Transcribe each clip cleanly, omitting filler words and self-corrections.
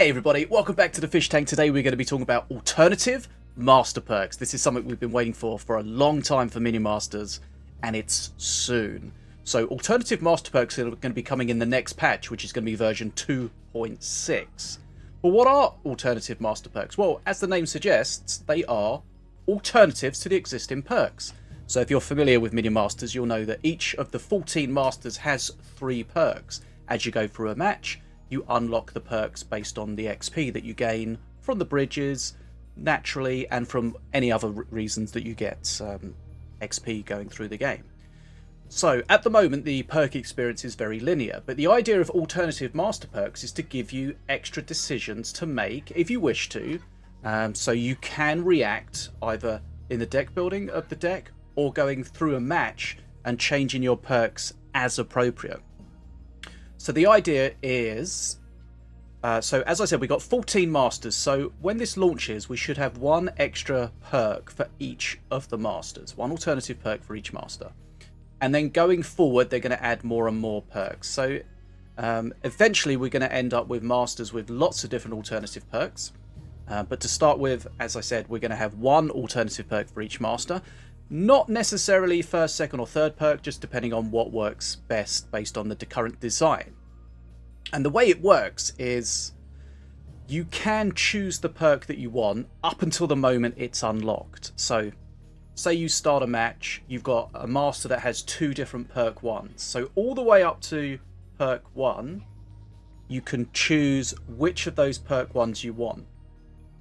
Hey everybody, welcome back to the Fish Tank. Today we're going to be talking about alternative master perks. This is something we've been waiting for a long time for Minion Masters, and it's soon. So alternative master perks are going to be coming in the next patch, which is going to be version 2.6. But what are alternative master perks? Well, as the name suggests, they are alternatives to the existing perks. So if you're familiar with Minion Masters, you'll know that each of the 14 masters has 3 perks. As you go through a match, you unlock the perks based on the XP that you gain from the bridges, naturally, and from any other reasons that you get XP going through the game. So, at the moment, the perk experience is very linear, but the idea of alternative master perks is to give you extra decisions to make, if you wish to, so you can react either in the deck building of the deck, or going through a match and changing your perks as appropriate. So the idea is, so as I said, we got 14 masters. So when this launches, we should have one extra perk for each of the masters, one alternative perk for each master. And then going forward, they're going to add more and more perks. So eventually we're going to end up with masters with lots of different alternative perks. But to start with, as I said, we're going to have one alternative perk for each master. Not necessarily first, second, or third perk, just depending on what works best based on the current design. And the way it works is you can choose the perk that you want up until the moment it's unlocked. So say you start a match, you've got a master that has 2 different perk 1s. So all the way up to perk 1, you can choose which of those perk 1s you want.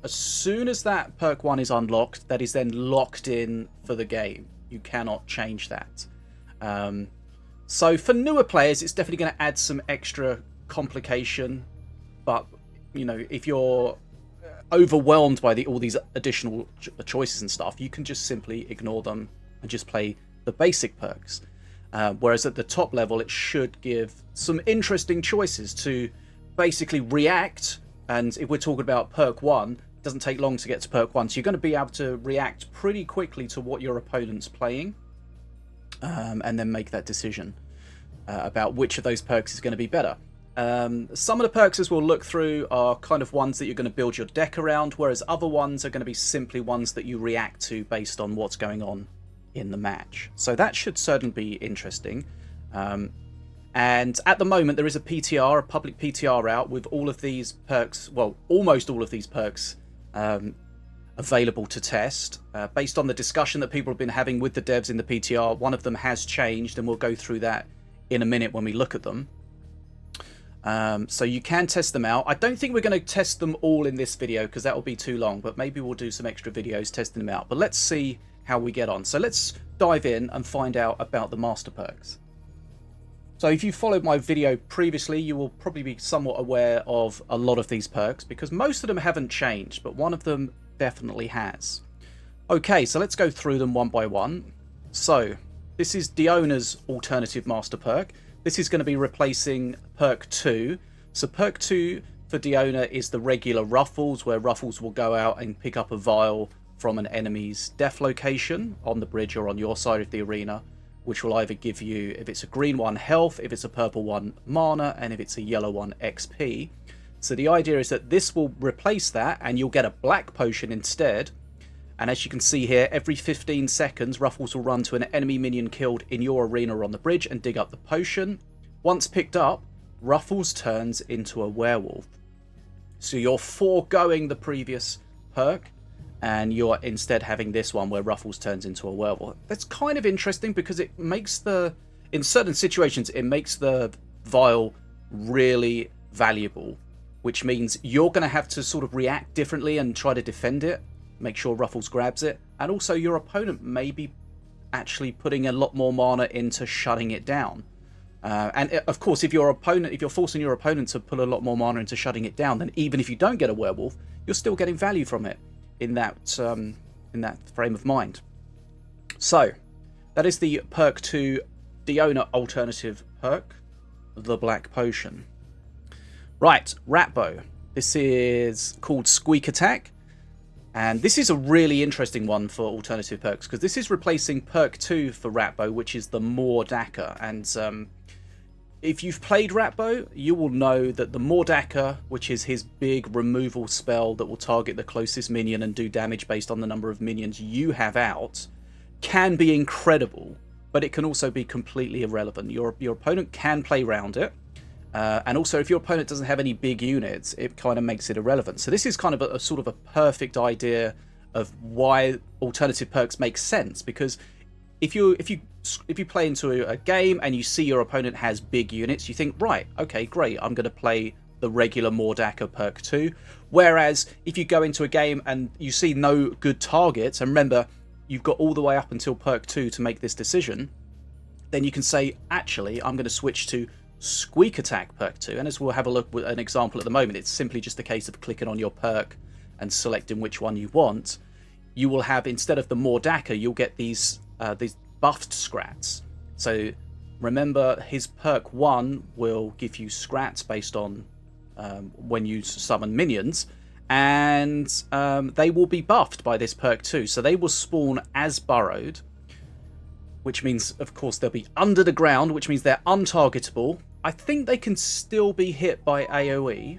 As soon as that perk 1 is unlocked, that is then locked in for the game. You cannot change that. So for newer players, it's definitely going to add some extra complication. But, you know, if you're overwhelmed by all these additional choices and stuff, you can just simply ignore them and just play the basic perks. Whereas at the top level, it should give some interesting choices to basically react. And if we're talking about perk 1, it doesn't take long to get to perk 1, so you're going to be able to react pretty quickly to what your opponent's playing, and then make that decision about which of those perks is going to be better. Some of the perks, as we'll look through, are kind of ones that you're going to build your deck around, whereas other ones are going to be simply ones that you react to based on what's going on in the match. So that should certainly be interesting. And at the moment, there is a PTR, a public PTR out with all of these perks, well, almost all of these perks available to test. Based on the discussion that people have been having with the devs in the PTR, one of them has changed, and we'll go through that in a minute when we look at them. So you can test them out. I don't think we're going to test them all in this video because that will be too long, but maybe we'll do some extra videos testing them out. But let's see how we get on. So let's dive in and find out about the master perks. So if you followed my video previously, you will probably be somewhat aware of a lot of these perks because most of them haven't changed, but one of them definitely has. Okay, so let's go through them one by one. So this is Diona's alternative master perk. This is going to be replacing perk 2. So perk 2 for Diona is the regular Ruffles, where Ruffles will go out and pick up a vial from an enemy's death location on the bridge or on your side of the arena, which will either give you, if it's a green one, health, if it's a purple one, mana, and if it's a yellow one, XP. So the idea is that this will replace that, and you'll get a black potion instead. And as you can see here, every 15 seconds, Ruffles will run to an enemy minion killed in your arena or on the bridge and dig up the potion. Once picked up, Ruffles turns into a werewolf. So you're foregoing the previous perk, and you're instead having this one where Ruffles turns into a werewolf. That's kind of interesting because it makes in certain situations, it makes the vial really valuable, which means you're going to have to sort of react differently and try to defend it, make sure Ruffles grabs it, and also your opponent may be actually putting a lot more mana into shutting it down. And of course, if you're forcing your opponent to put a lot more mana into shutting it down, then even if you don't get a werewolf, you're still getting value from it in that frame of mind. So that is the perk 2 Diona alternative perk, the Black Potion. Right, Ratbo. This is called Squeak Attack, and this is a really interesting one for alternative perks because this is replacing perk 2 for Ratbo, which is the Mordar. And if you've played Ratbo, you will know that the Mordaka, which is his big removal spell that will target the closest minion and do damage based on the number of minions you have out, can be incredible, but it can also be completely irrelevant. Your opponent can play around it, and also if your opponent doesn't have any big units, it kind of makes it irrelevant. So this is kind of a sort of a perfect idea of why alternative perks make sense, because if you play into a game and you see your opponent has big units, you think, right, okay, great, I'm going to play the regular Mordaka perk 2. Whereas if you go into a game and you see no good targets, and remember, you've got all the way up until perk 2 to make this decision, then you can say, actually, I'm going to switch to Squeak Attack perk 2. And as we'll have a look at an example at the moment, it's simply just a case of clicking on your perk and selecting which one you want. You will have, instead of the Mordaka, you'll get these buffed scrats. So remember, his perk 1 will give you scrats based on when you summon minions, and they will be buffed by this perk 2. So they will spawn as burrowed, which means, of course, they'll be under the ground, which means they're untargetable. I think they can still be hit by AoE.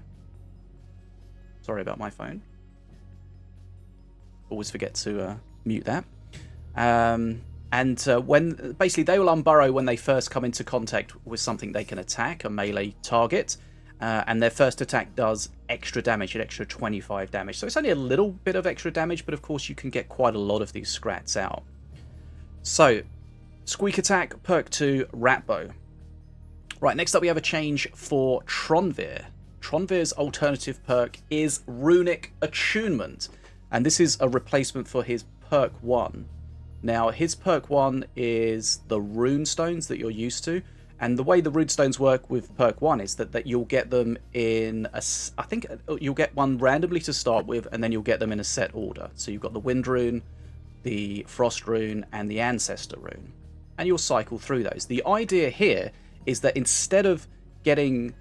Sorry about my phone. Always forget to mute that. When basically they will unburrow when they first come into contact with something they can attack, a melee target, and their first attack does extra damage, an extra 25 damage. So it's only a little bit of extra damage, but of course you can get quite a lot of these scrats out. So, Squeak Attack, perk 2, Ratbo. Right, next up we have a change for Tronvir. Tronvir's alternative perk is Runic Attunement, and this is a replacement for his perk 1. Now, his perk 1 is the rune stones that you're used to, and the way the rune stones work with perk 1 is that you'll get them in a, I think you'll get one randomly to start with, and then you'll get them in a set order. So you've got the wind rune, the frost rune, and the ancestor rune, and you'll cycle through those. The idea here is that instead of getting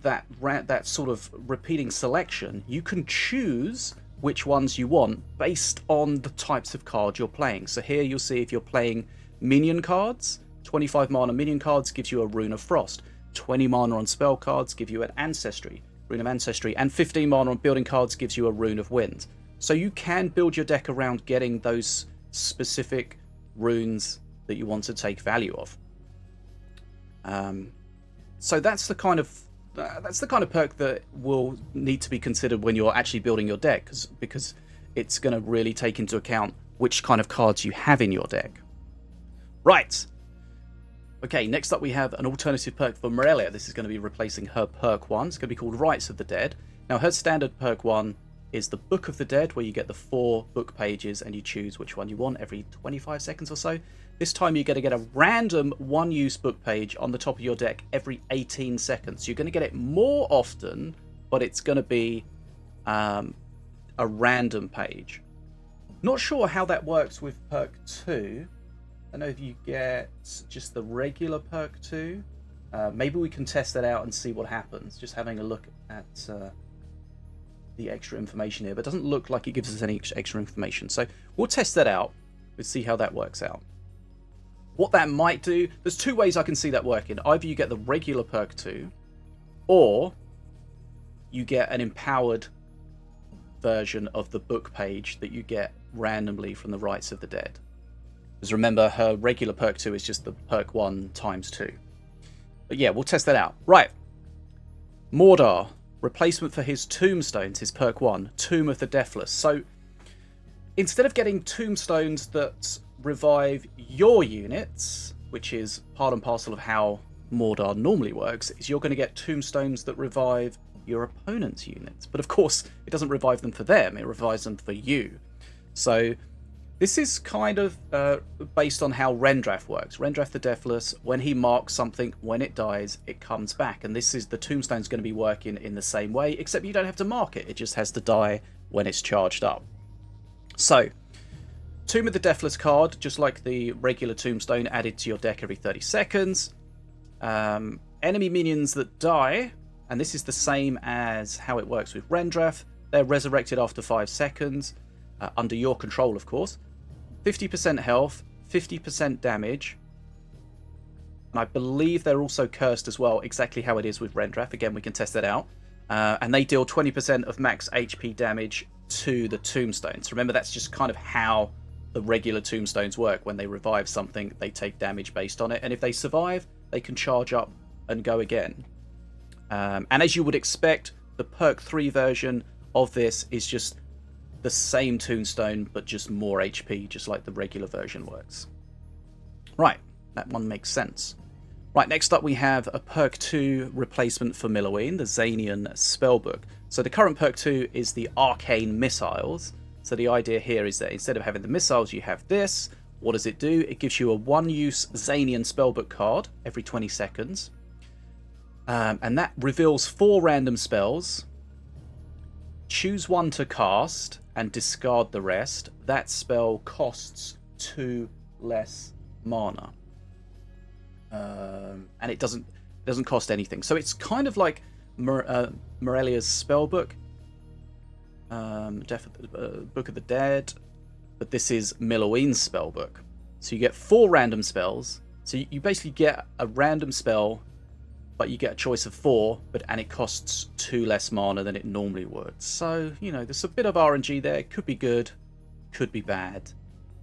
that sort of repeating selection, you can choose which ones you want based on the types of cards you're playing. So here you'll see if you're playing minion cards, 25 mana minion cards gives you a Rune of Frost, 20 mana on spell cards give you an Rune of Ancestry, and 15 mana on building cards gives you a Rune of Wind. So you can build your deck around getting those specific runes that you want to take value of. So that's the kind of perk that will need to be considered when you're actually building your deck, because it's going to really take into account which kind of cards you have in your deck. Right. Okay, next up we have an alternative perk for Melia. This is going to be replacing her perk 1. It's going to be called Rites of the Dead. Now, her standard perk 1 is the Book of the Dead, where you get the 4 book pages and you choose which one you want every 25 seconds or so. This time you're going to get a random one-use book page on the top of your deck every 18 seconds. You're going to get it more often, but it's going to be a random page. Not sure how that works with perk 2. I don't know if you get just the regular perk 2. Maybe we can test that out and see what happens. Just having a look at the extra information here, but it doesn't look like it gives us any extra information. So we'll test that out. We'll see how that works out. What that might do, there's 2 ways I can see that working. Either you get the regular perk 2, or you get an empowered version of the book page that you get randomly from the Rites of the Dead. Because remember, her regular perk 2 is just the perk 1 times 2. But yeah, we'll test that out. Right. Mordar, replacement for his tombstones, his perk 1, Tomb of the Deathless. So instead of getting tombstones that revive your units, which is part and parcel of how Mordar normally works, is you're going to get tombstones that revive your opponent's units. But of course, it doesn't revive them for them, it revives them for you. So this is kind of based on how Rendrath works. Rendrath the Deathless, when he marks something, when it dies, it comes back. And this is the tombstone's going to be working in the same way, except you don't have to mark it. It just has to die when it's charged up. So, Tomb of the Deathless card, just like the regular tombstone, added to your deck every 30 seconds. Enemy minions that die, and this is the same as how it works with Rendrath. They're resurrected after 5 seconds, under your control, of course. 50% health, 50% damage, And I believe they're also cursed as well, exactly how it is with Rendrath. Again, we can test that out. And they deal 20% of max HP damage to the tombstones. Remember, that's just kind of how the regular tombstones work. When they revive something, they take damage based on it. And if they survive, they can charge up and go again. And as you would expect, the perk 3 version of this is just the same tombstone, but just more HP, just like the regular version works. Right, that one makes sense. Right, next up we have a perk 2 replacement for Milloween, the Xanian Spellbook. So the current perk 2 is the Arcane Missiles. So the idea here is that instead of having the missiles, you have this. What does it do? It gives you a one-use Xanian Spellbook card every 20 seconds. And that reveals 4 random spells. Choose one to cast and discard the rest. That spell costs 2 less mana. And it doesn't cost anything. So it's kind of like Morelia's Spellbook. Book of the Dead. But this is Milloween's Spellbook. So you get 4 random spells. So you basically get a random spell, but you get a choice of 4, and it costs 2 less mana than it normally would. So, you know, there's a bit of RNG there. Could be good, could be bad.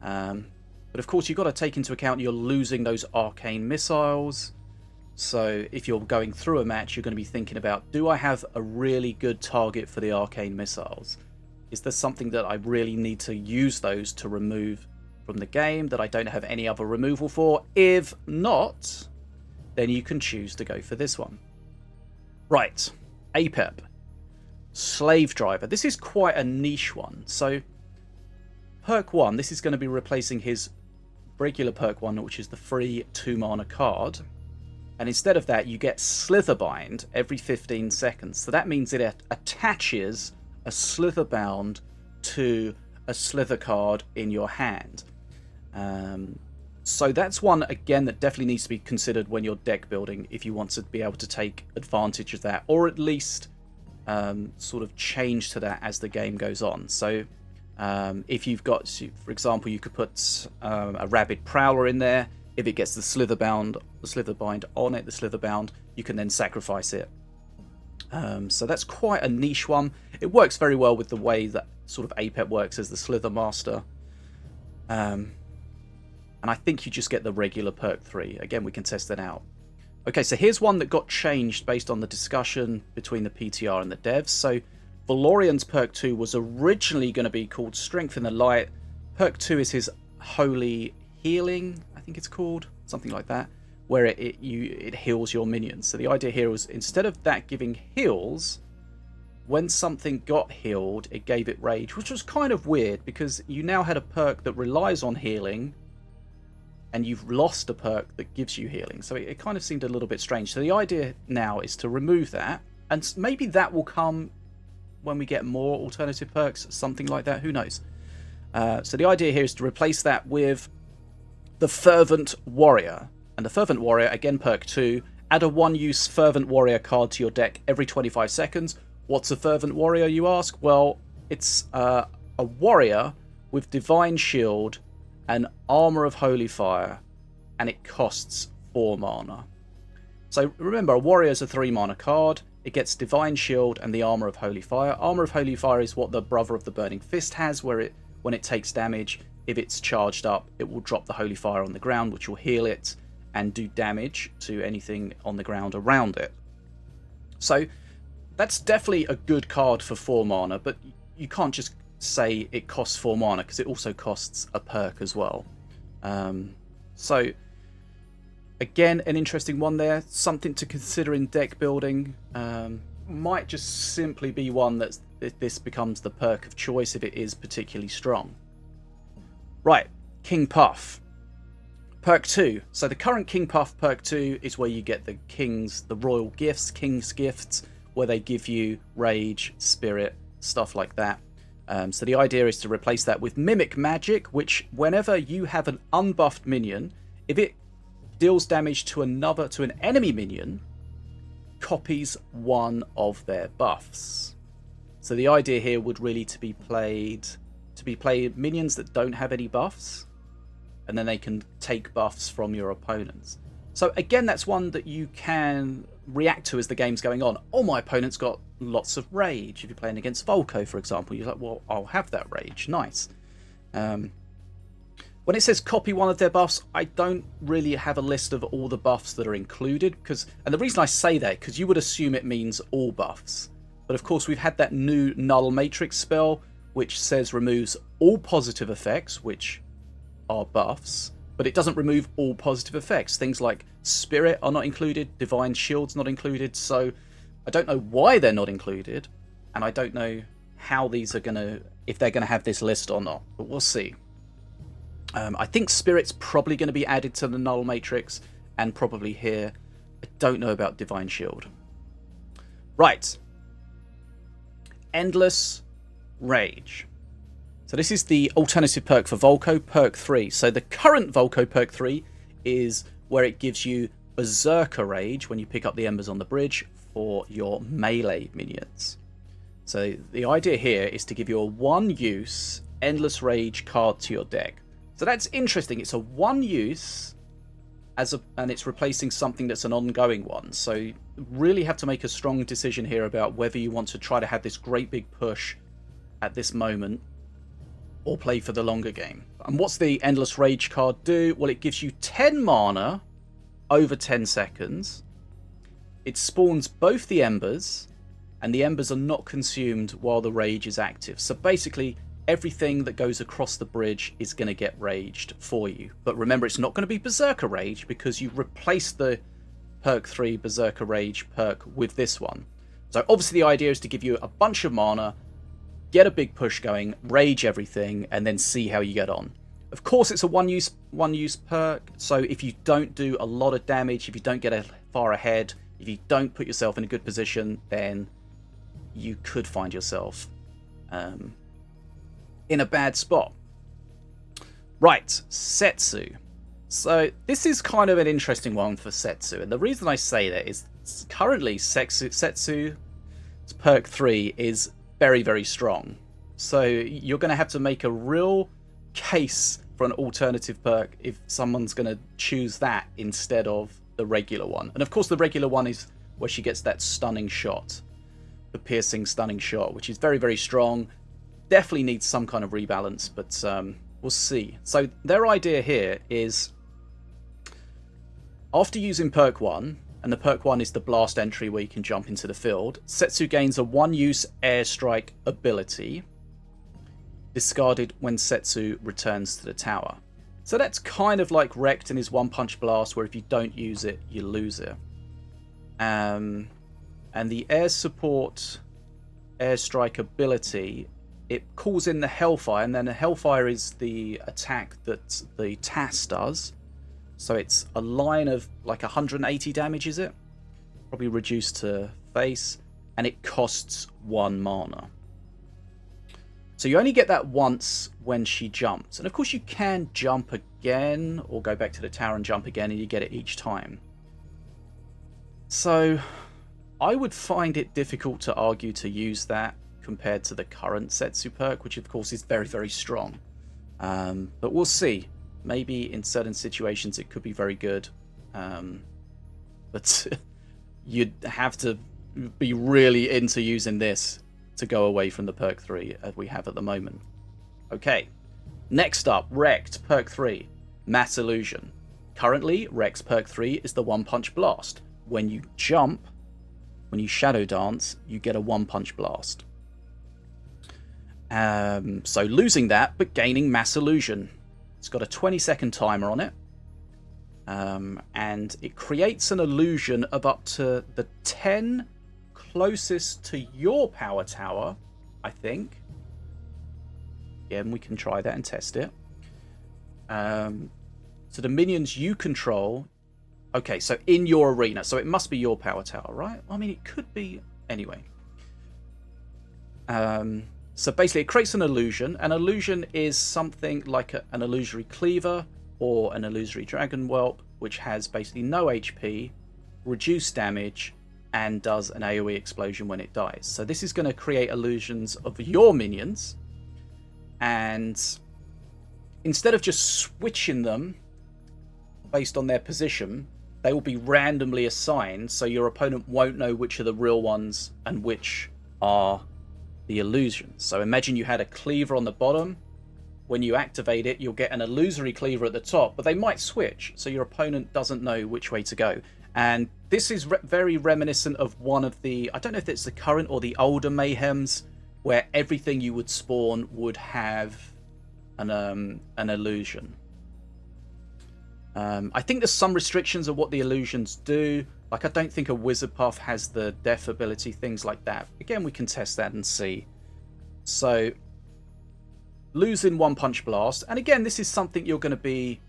But of course, you've got to take into account you're losing those arcane missiles. So if you're going through a match, you're going to be thinking about, do I have a really good target for the arcane missiles? Is there something that I really need to use those to remove from the game that I don't have any other removal for? If not, then you can choose to go for this one. Right, Apep, Slave Driver. This is quite a niche one. So perk 1, this is going to be replacing his regular perk 1, which is the free 2 mana card. And instead of that, you get Slitherbind every 15 seconds. So that means it attaches a Slitherbound to a Slither card in your hand. So that's one, again, that definitely needs to be considered when you're deck building, if you want to be able to take advantage of that, or at least sort of change to that as the game goes on. So if you've got, for example, you could put a Rabid Prowler in there. If it gets the Slitherbind on it, the Slitherbound, you can then sacrifice it. So that's quite a niche one. It works very well with the way that sort of Apep works as the Slither Master. And I think you just get the regular perk 3. Again, we can test that out. Okay, so here's one that got changed based on the discussion between the PTR and the devs. So Valorian's perk 2 was originally going to be called Strength in the Light. Perk 2 is his Holy Healing, I think it's called, something like that, where it heals your minions. So the idea here was, instead of that giving heals, when something got healed, it gave it rage, which was kind of weird because you now had a perk that relies on healing and you've lost a perk that gives you healing. So it kind of seemed a little bit strange. So the idea now is to remove that, and maybe that will come when we get more alternative perks, something like that, who knows. So the idea here is to replace that with the Fervent Warrior. And the Fervent Warrior, again perk 2, add a one-use Fervent Warrior card to your deck every 25 seconds. What's a Fervent Warrior, you ask? Well, it's a warrior with Divine Shield and Armor of Holy Fire, and it costs 4 mana. So remember, a warrior is a 3 mana card. It gets Divine Shield and the Armor of Holy Fire. Armor of Holy Fire is what the Brother of the Burning Fist has, where when it takes damage, if it's charged up, it will drop the Holy Fire on the ground, which will heal it and do damage to anything on the ground around it. So that's definitely a good card for 4 mana, but you can't just say it costs 4 mana because it also costs a perk as well. So again, an interesting one there, something to consider in deck building. Might just simply be one that this becomes the perk of choice if it is particularly strong. Right, King Puff. Perk 2. So the current King Puff perk 2 is where you get the royal gifts, King's Gifts, where they give you Rage, Spirit, stuff like that. So the idea is to replace that with Mimic Magic, which whenever you have an unbuffed minion, if it deals damage to an enemy minion, copies one of their buffs. So the idea here would really to be played minions that don't have any buffs, and then they can take buffs from your opponents. So again, that's one that you can react to as the game's going on. Oh, my opponent's got lots of rage. If you're playing against Volco, for example, you're like, well, I'll have that rage. Nice. When it says copy one of their buffs, I don't really have a list of all the buffs that are included. And the reason I say that, because you would assume it means all buffs. But of course, we've had that new Null Matrix spell, which says removes all positive effects, which are buffs. But it doesn't remove all positive effects. Things like Spirit are not included, Divine Shield's not included. So I don't know why they're not included. And I don't know how these are going to, if they're going to have this list or not. But we'll see. I think Spirit's probably going to be added to the Null Matrix, and probably here. I don't know about Divine Shield. Right. Endless Rage. So this is the alternative perk for Volco, perk 3. So the current Volco perk 3 is where it gives you Berserker Rage when you pick up the Embers on the bridge for your melee minions. So the idea here is to give you a one-use Endless Rage card to your deck. So that's interesting. It's a one-use, and it's replacing something that's an ongoing one. So you really have to make a strong decision here about whether you want to try to have this great big push at this moment or play for the longer game. And what's the Endless Rage card do? Well, it gives you 10 mana over 10 seconds. It spawns both the Embers, and the Embers are not consumed while the Rage is active. So basically, everything that goes across the bridge is going to get raged for you. But remember, it's not going to be Berserker Rage because you replaced the perk 3 Berserker Rage perk with this one. So obviously the idea is to give you a bunch of mana, get a big push going, rage everything, and then see how you get on. Of course, it's a one-use perk, so if you don't do a lot of damage, if you don't get far ahead, if you don't put yourself in a good position, then you could find yourself in a bad spot. Right, Setsu. So this is kind of an interesting one for Setsu, and the reason I say that is currently Setsu's perk 3 is very, very strong. So you're going to have to make a real case for an alternative perk if someone's going to choose that instead of the regular one. And of course the regular one is where she gets that stunning shot, the piercing stunning shot, which is very, very strong. Definitely needs some kind of rebalance, but we'll see. So their idea here is, after using perk 1, and the perk 1 is the blast entry where you can jump into the field, Setsu gains a one-use airstrike ability, discarded when Setsu returns to the tower. So that's kind of like Wrecked in his one-punch blast, where if you don't use it, you lose it. And the air support airstrike ability, it calls in the Hellfire, and then the Hellfire is the attack that the TAS does. So it's a line of like 180 damage, is it? Probably reduced to face, and it costs 1 mana. So you only get that once when she jumps. And of course you can jump again, or go back to the tower and jump again, and you get it each time. So I would find it difficult to argue to use that compared to the current Setsu perk, which of course is very, very strong. But we'll see. Maybe in certain situations it could be very good. But you'd have to be really into using this to go away from the perk 3 as we have at the moment. Okay, next up, Wrecked, perk 3, Mass Illusion. Currently, Wreck's perk 3 is the one-punch blast. When you jump, when you shadow dance, you get a one-punch blast. So losing that, but gaining Mass Illusion. It's got a 20-second timer on it. And it creates an illusion of up to the 10 closest to your power tower, I think. Yeah, and we can try that and test it. So the minions you control... Okay, so in your arena. So it must be your power tower, right? I mean, it could be... Anyway. So basically, it creates an illusion. An illusion is something like an illusory cleaver or an illusory dragon whelp, which has basically no HP, reduced damage, and does an AoE explosion when it dies. So this is going to create illusions of your minions. And instead of just switching them based on their position, they will be randomly assigned, so your opponent won't know which are the real ones and which are the illusions. So imagine you had a cleaver on the bottom. When you activate it, you'll get an illusory cleaver at the top, but they might switch, so your opponent doesn't know which way to go. And this is very reminiscent of one of the, I don't know if it's the current or the older Mayhems, where everything you would spawn would have an illusion. I think there's some restrictions of what the illusions do. Like, I don't think a Wizard Puff has the death ability, things like that. Again, we can test that and see. So, losing One Punch Blast. And again, this is something you're going to be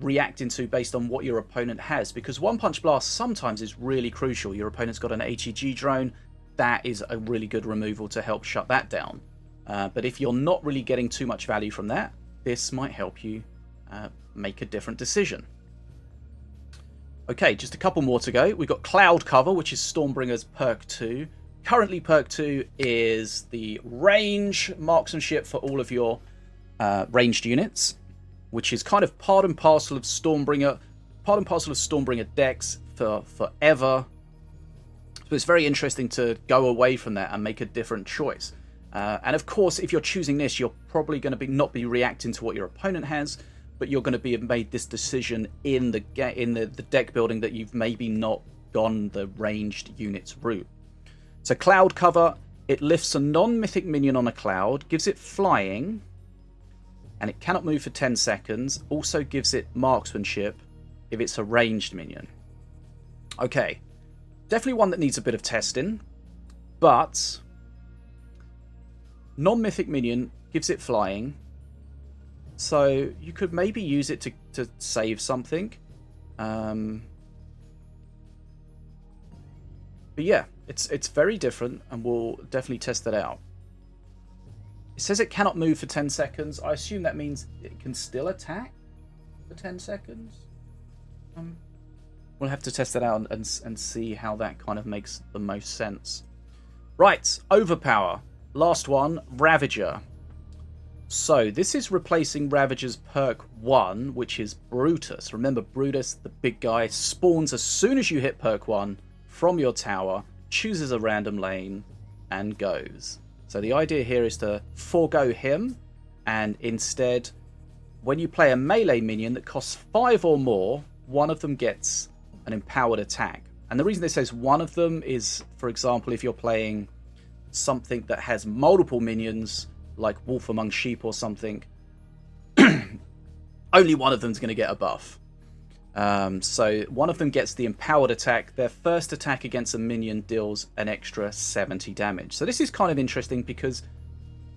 reacting to based on what your opponent has. Because One Punch Blast sometimes is really crucial. Your opponent's got an HEG drone. That is a really good removal to help shut that down. But if you're not really getting too much value from that, this might help you make a different decision. Okay, just a couple more to go. We've got Cloud Cover, which is Stormbringer's perk 2. Currently, perk 2 is the range marksmanship for all of your ranged units, which is kind of part and parcel of Stormbringer, decks for forever. So it's very interesting to go away from that and make a different choice. And of course, if you're choosing this, you're probably going to not be reacting to what your opponent has, but you're going to be made this decision in the deck building that you've maybe not gone the ranged units route. So Cloud Cover, it lifts a non-mythic minion on a cloud, gives it flying, and it cannot move for 10 seconds. Also gives it marksmanship if it's a ranged minion. Okay, definitely one that needs a bit of testing, but non-mythic minion gives it flying. So you could maybe use it to save something. But yeah, it's very different, and we'll definitely test that out. It says it cannot move for 10 seconds. I assume that means it can still attack for 10 seconds. We'll have to test that out and see how that kind of makes the most sense. Right, Overpower. Last one, Ravager. So this is replacing Ravager's perk 1, which is Brutus. Remember, Brutus, the big guy, spawns as soon as you hit perk 1 from your tower, chooses a random lane, and goes. So the idea here is to forego him, and instead, when you play a melee minion that costs 5 or more, one of them gets an empowered attack. And the reason this says one of them is, for example, if you're playing something that has multiple minions, like Wolf Among Sheep or something, only one of them is going to get a buff. So one of them gets the empowered attack. Their first attack against a minion deals an extra 70 damage. So this is kind of interesting because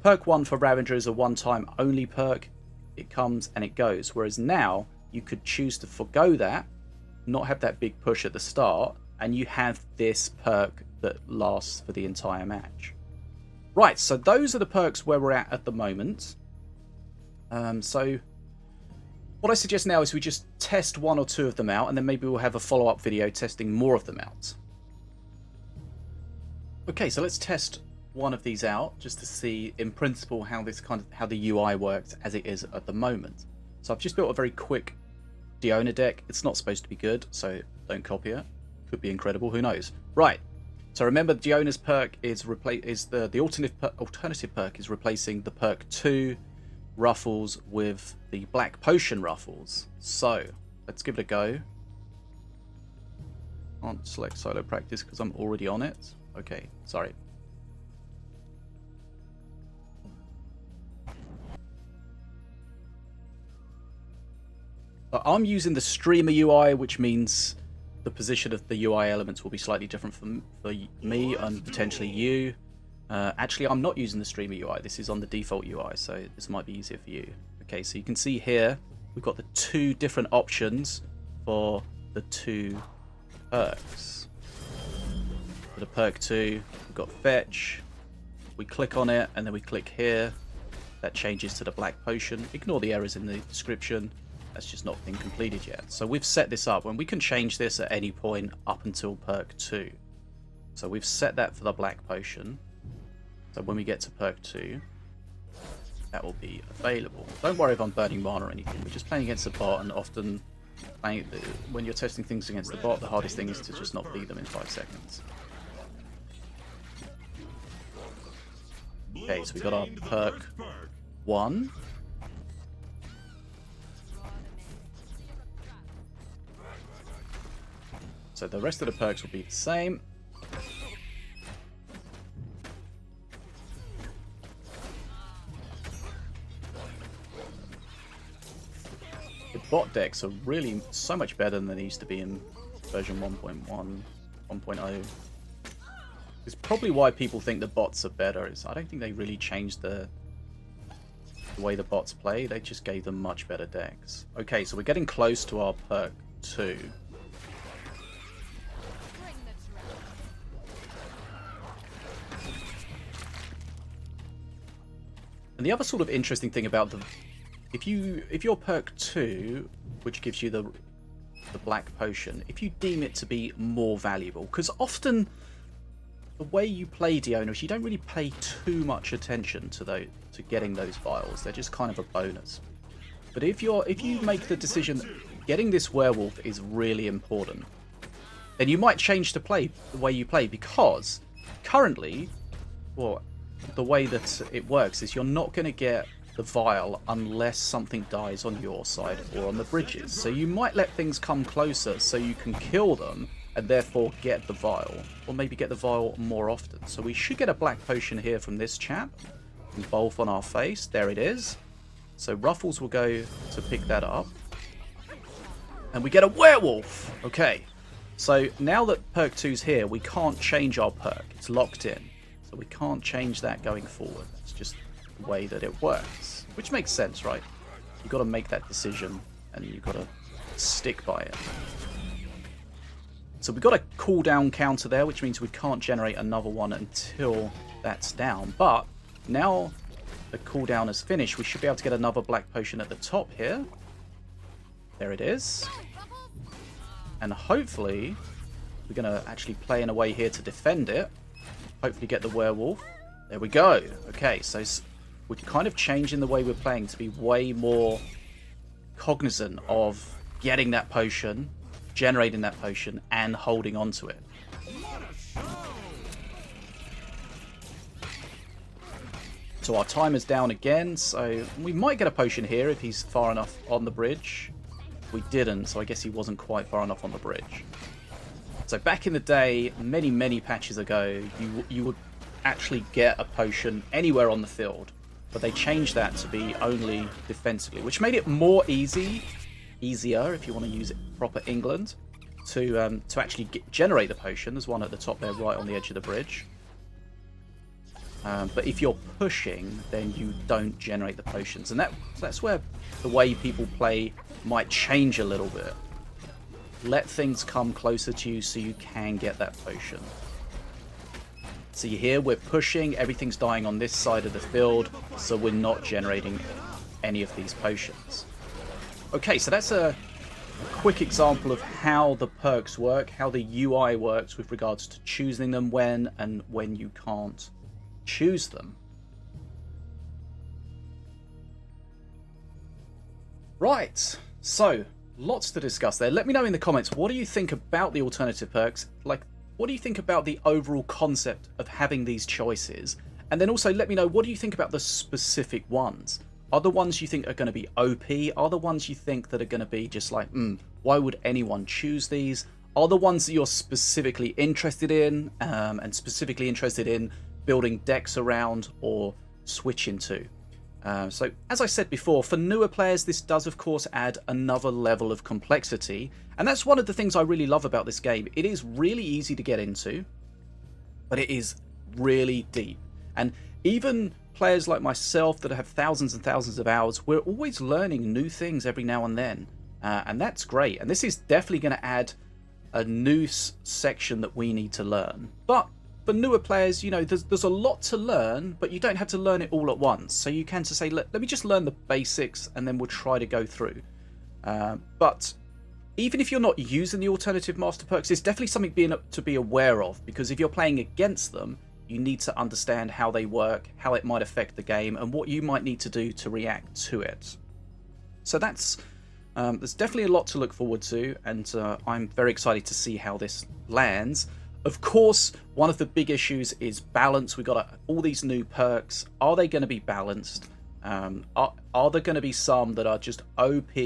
perk 1 for Ravager is a one-time only perk. It comes and it goes. Whereas now you could choose to forgo that, not have that big push at the start, and you have this perk that lasts for the entire match. Right, so those are the perks where we're at the moment. So what I suggest now is we just test 1 or 2 of them out, and then maybe we'll have a follow-up video testing more of them out. Okay, so let's test one of these out just to see in principle how the UI works as it is at the moment. So I've just built a very quick Diona deck. It's not supposed to be good, so don't copy it. Could be incredible, who knows. Right. So remember, Diona's perk is the alternative perk is replacing the perk 2 Ruffles with the Black Potion Ruffles. So let's give it a go. Can't select solo practice because I'm already on it. Okay, sorry. I'm using the streamer UI, which means the position of the UI elements will be slightly different for me and potentially you. Actually, I'm not using the streamer UI. This is on the default UI, so this might be easier for you. Okay, so you can see here we've got the 2 different options for the 2 perks. For the perk 2, we've got Fetch. We click on it, and then we click here. That changes to the Black Potion. Ignore the errors in the description. That's just not been completed yet. So we've set this up, and we can change this at any point up until perk 2. So we've set that for the Black Potion. So when we get to perk 2, that will be available. Don't worry if I'm burning mana or anything. We're just playing against a bot, and often when you're testing things against the bot, the hardest thing is to just not beat them in 5 seconds. Okay, so we got our perk 1. So the rest of the perks will be the same. The bot decks are really so much better than they used to be in version 1.1, 1.0. It's probably why people think the bots are better. I don't think they really changed the way the bots play. They just gave them much better decks. Okay, so we're getting close to our perk 2. And the other sort of interesting thing about if your perk 2, which gives you the black potion, if you deem it to be more valuable, because often the way you play Diona is you don't really pay too much attention to getting those vials. They're just kind of a bonus. But if you make the decision getting this werewolf is really important, then you might change the way you play, because currently, well, the way that it works is you're not going to get the vial unless something dies on your side or on the bridges. So you might let things come closer so you can kill them and therefore get the vial, or maybe get the vial more often. So we should get a black potion here from this chap. Both on our face. There it is. So Ruffles will go to pick that up. And we get a werewolf! Okay. So now that perk 2's here, we can't change our perk. It's locked in. So we can't change that going forward. It's just the way that it works. Which makes sense, right? You've got to make that decision and you've got to stick by it. So we've got a cooldown counter there, which means we can't generate another one until that's down. But now the cooldown is finished, we should be able to get another black potion at the top here. There it is. And hopefully we're going to actually play in a way here to defend it. Hopefully get the werewolf. There we go. Okay, so we're kind of changing the way we're playing to be way more cognizant of getting that potion, generating that potion, and holding on to it. So our timer's down again, so we might get a potion here if he's far enough on the bridge. We didn't, so I guess he wasn't quite far enough on the bridge. So back in the day, many patches ago, you would actually get a potion anywhere on the field, but they changed that to be only defensively, which made it more easier, if you want to use it proper England, to actually generate the potion. There's one at the top there, right on the edge of the bridge. But if you're pushing, then you don't generate the potions, and that's where the way people play might change a little bit. Let things come closer to you so you can get that potion. See here, we're pushing, everything's dying on this side of the field, so we're not generating any of these potions. Okay, so that's a quick example of how the perks work, how the UI works with regards to choosing them when and when you can't choose them. Right, so lots to discuss there. Let me know in the comments, what do you think about the alternative perks? Like, what do you think about the overall concept of having these choices? And then also let me know, what do you think about the specific ones? Are the ones you think are going to be OP? Are the ones you think that are going to be just like, why would anyone choose these? Are the ones that you're specifically interested in, and specifically interested in building decks around or switching to? So, as I said before, for newer players, this does, of course, add another level of complexity. And that's one of the things I really love about this game. It is really easy to get into, but it is really deep. And even players like myself that have thousands and thousands of hours, we're always learning new things every now and then. And that's great. And this is definitely going to add a new section that we need to learn. But for newer players, you know, there's a lot to learn, but you don't have to learn it all at once. So you can just say, let me just learn the basics and then we'll try to go through. But even if you're not using the alternative master perks, it's definitely something to be aware of, because if you're playing against them, you need to understand how they work, how it might affect the game, and what you might need to do to react to it. So that's There's definitely a lot to look forward to, and I'm very excited to see how this lands. Of course, one of the big issues is balance. We've got all these new perks. Are they going to be balanced? Are there going to be some that are just OP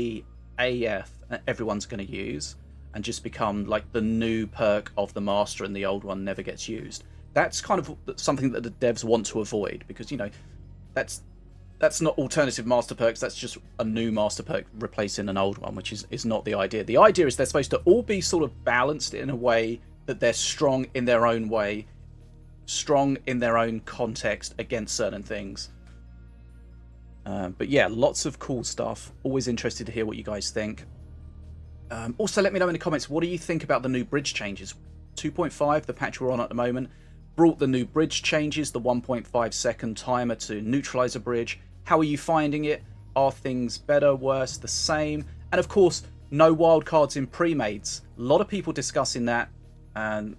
AF and everyone's going to use and just become like the new perk of the master and the old one never gets used? That's kind of something that the devs want to avoid, because, you know, that's not alternative master perks. That's just a new master perk replacing an old one, which is not the idea. The idea is they're supposed to all be sort of balanced in a way that they're strong in their own way, strong in their own context against certain things. But yeah, lots of cool stuff. Always interested to hear what you guys think. Also, let me know in the comments, what do you think about the new bridge changes? 2.5, the patch we're on at the moment, brought the new bridge changes, the 1.5 second timer to neutralize a bridge. How are you finding it? Are things better, worse, the same? And of course, no wildcards in pre-mades. A lot of people discussing that, and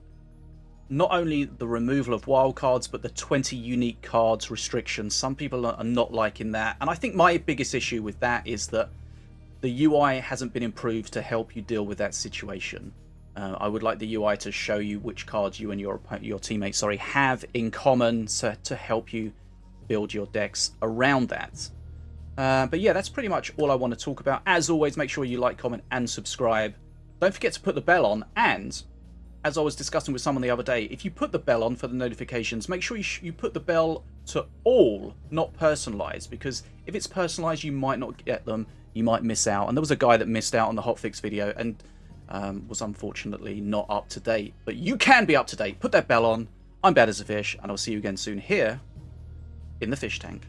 not only the removal of wildcards, but the 20 unique cards restriction. Some people are not liking that, and I think my biggest issue with that is that the UI hasn't been improved to help you deal with that situation. I would like the UI to show you which cards you and your teammates have in common to help you build your decks around that. But yeah, that's pretty much all I want to talk about. As always, make sure you like, comment, and subscribe. Don't forget to put the bell on, and as I was discussing with someone the other day, if you put the bell on for the notifications, make sure you put the bell to all, not personalized, because if it's personalized, you might not get them, you might miss out. And there was a guy that missed out on the hotfix video and was unfortunately not up to date. But you can be up to date. Put that bell on. I'm Bad as a Fish, and I'll see you again soon here in the fish tank.